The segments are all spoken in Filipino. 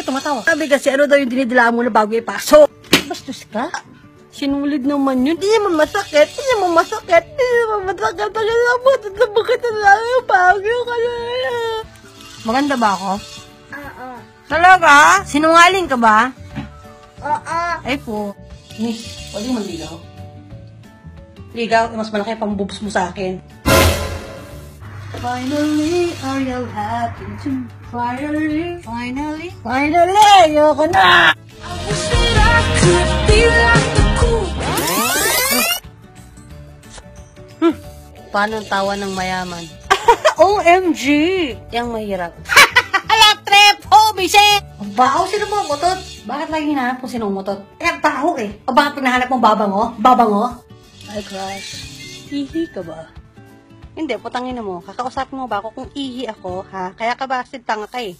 tumatawa? Sabi kasi ano daw yung dinidila mo na bago ipasok. Bastos ka? Sinulid naman yun. Di naman masakit. Di naman masakit. Di naman masakit. Bakit na yung bago ka na? Maganda ba ako? Oo. Talaga? Sinungaling ka ba? Oo. Ay po. Miss, pwede mo ligaw? Ligaw, mas malaki pang boobs mo sa akin. Finally, are you happy too? Finally, ayoko na! Paano ang tawa ng mayaman? OMG! Yang mahirap. Trip! Oh, bisit! Ang baho, sino mo umutot? Bakit lagi hinahanap kung sino umutot? Eh, ang baho eh. O bakit pinahanap mo babango? Babango? Ay, crush. Ihi ka ba? Hindi, putangin na mo. Kakausapin mo ba ako kung ihi ako, ha? Kaya ka ba, tanga ka eh.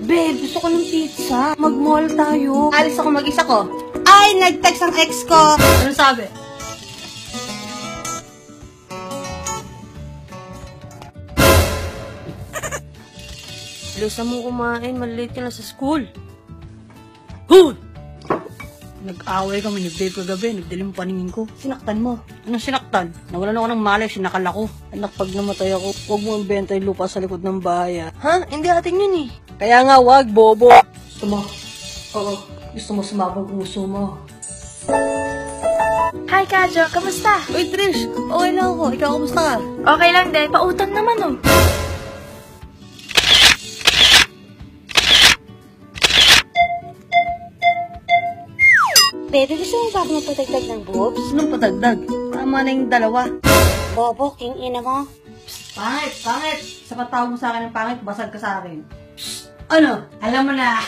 Babe, gusto ko ng pizza. Mag-mall tayo. Alis ako mag-isa ko. Ay, nag-text ang ex ko. Ano sabi? Bilisan mo kumain, malilate ka na sa school. Hoy! Nag-away kami ni Babe kagabi. Nagdilim paningin ko. Sinaktan mo. Anong sinaktan? Nawalan ako ng malay, sinakal ako. Anak, pag namatay ako, huwag mo ibenta yung lupa sa likod ng bahay. Ha? Hindi ating yun eh. Kaya nga, wag, bobo. Gusto mo? Oo. Gusto mo sumabog kung gusto mo. Hi, Kajo. Kamusta? Uy, Trish. Okay lang ako. Ikaw, kamusta ka? Okay lang din. Pautang naman, oh. Baby, gusto mo ba ako magpatagdag ng boobs? Anong patagdag? Tama na yung dalawa. Bobo, king ina mo. Pangit, pangit. Sa patawag mo sa akin ng pangit, basag ka sa akin. Ano? Alam mo na.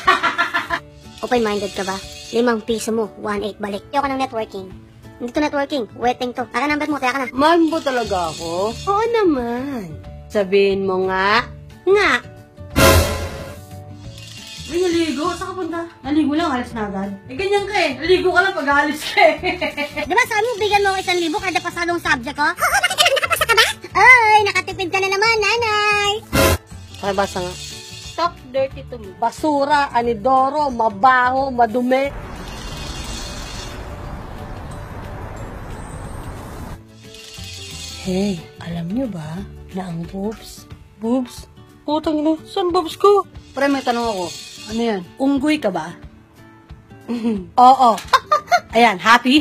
Open-minded ka ba? 5 piso mo, 1.8 balik. Ayoko ng networking. Hindi to networking, wetting to. Taka number mo, teka na. Mahal mo talaga ako? Oo naman. Sabihin mo nga. Nga. Uy, naligo? Saan ka punta? Naligo lang, alis na agad. Eh, ganyan ka eh. Naligo ka lang pag alis ka eh. Diba sabi mo, bigyan mo ako 1,000 kada pasadong subject ko? Oo, bakit nakapasa ka ba? Ay, nakatipid ka na naman, nanay. Pakibasa nga. Talk dirty to me. Basura, anidoro, mabaho, madumi. Hey, alam niyo ba na ang boobs? Boobs? Putang ina, saan boobs ko? Pre, may tanong ako. Ano yan? Unggoy ka ba? Oo. Ayan, happy?